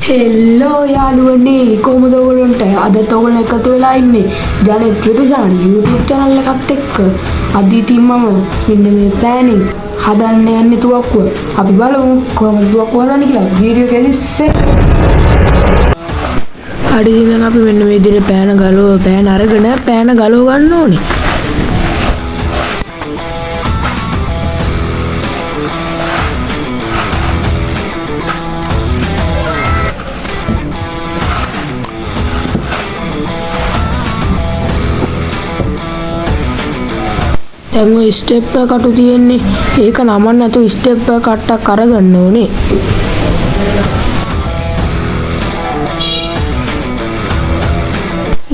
හෙල්ලෝ යාළුවනේ කොහොමද ඔයගොල්ලන්ට අදත් ඔයගොල්ලෝ එකතු වෙලා ඉන්නේ ජනෙත් ප්‍රතිශාන් YouTube channel එකත් එක්ක අද ඉතින් මම මෙන්න මේ ප්ලෑනින් හදන්න යන්නේ තුවක්කුව අපි බලමු කොහොමද තුවක්කුව හදන්නේ කියලා වීඩියෝ එකේදී සෙට් හරි ඉතින් අපි මෙන්න මේ විදිහට පෑන අරගෙන පෑන ගලව ගන්න ඕනේ දැන් ඔය ස්ටෙප් එක කටු තියෙන්නේ ඒක නමන්න නැතුව ස්ටෙප් එක කට්ටක් අරගන්න ඕනේ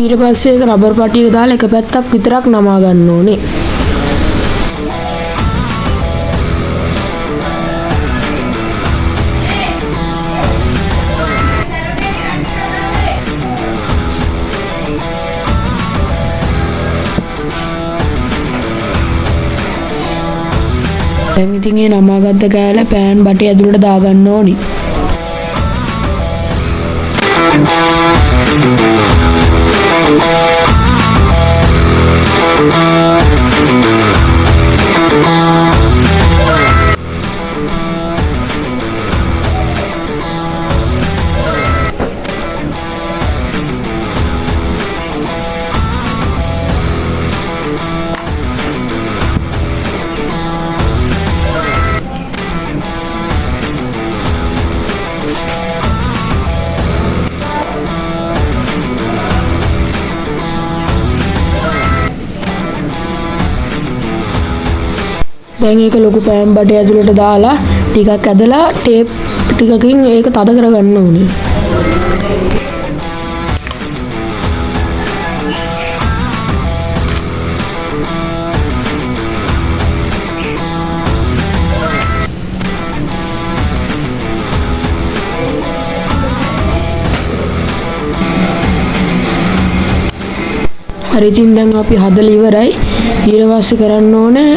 ඊට පස්සේ ඒක රබර් පටියක දාලා එක පැත්තක් විතරක් නමා ගන්න ඕනේ දැන් ඉතින් ඒ නමාගත්ත කෑල්ල පෑන් බටේ ඇතුළට දාගන්න ඕනි. දැන් ඒක ලොකු පෑන් බටේ ඇතුළට දාලා ටිකක් ඇදලා ටේප් ටිකකින් ඒක තද කරගන්න ඕනේ. හරි ඉතින් දැන් අපි හදලා ඉවරයි. ඊට පස්සේ කරන්න ඕනේ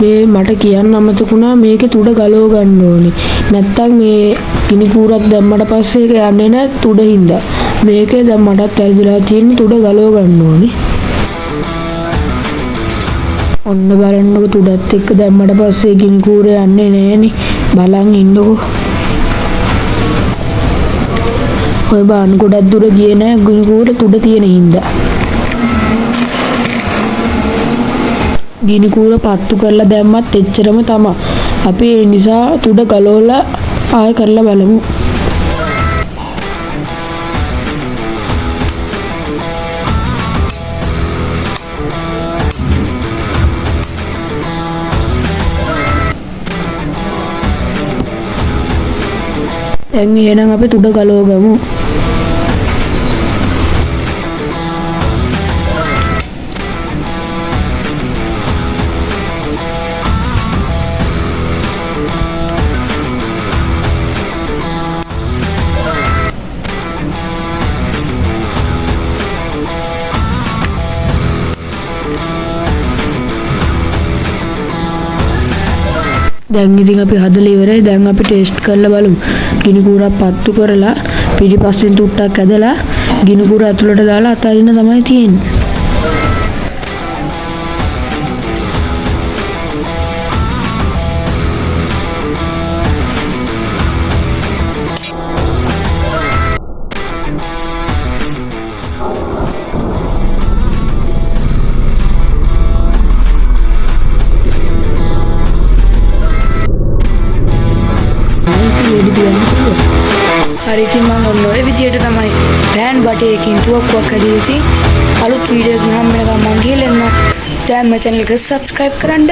මේ මට කියන්න අමතකුණා මේකේ තුඩ ගලව ගන්න ඕනේ. නැත්තම් මේ ගිනි කූරක් දැම්මට පස්සේ ඒක යන්නේ නැහැ තුඩ හින්දා. මේකේ දැන් මටත් වැරදිලා තියෙන්නේ තුඩ ගලව ගන්න ඕනේ. ඔන්න බලන්නකො තුඩත් එක්ක දැම්මට පස්සේ ගිනි කූරේ යන්නේ නැහනේ. බලන් ඉන්නකො. ඔය බාන් ගොඩක් දුර ගියේ නැහැ ගිනි කූරේ තුඩ තියෙන හින්දා. ගිනි කූර පත්තු කරලා දැම්මත් එච්චරම තමයි. අපි ඒ නිසා තුඩ ගලවලා ආයෙ කරලා බලමු. දැන් එහෙනම් අපි තුඩ ගලව ගමු. දැන් ඉතින් අපි හදලා ඉවරයි. දැන් අපි ටෙස්ට් කරලා බලමු. ගිනි කූරක් පත්තු කරලා පිටිපස්සෙන් තුට්ටක් ඇදලා ගිනි කූර ඇතුළට දාලා අතාරින්න තමයි තියෙන්නේ. හරි ඉතින් මම ඔන්න ඔය විදියට තමයි පෑන් බටේකින් තුවක්කුවක් හදලා ඉතින් අලුත් වීඩියෝ එකක් නම් වෙනකම් මම ගිහලා එන්න. දැන් මම channel එක subscribe කරන්න.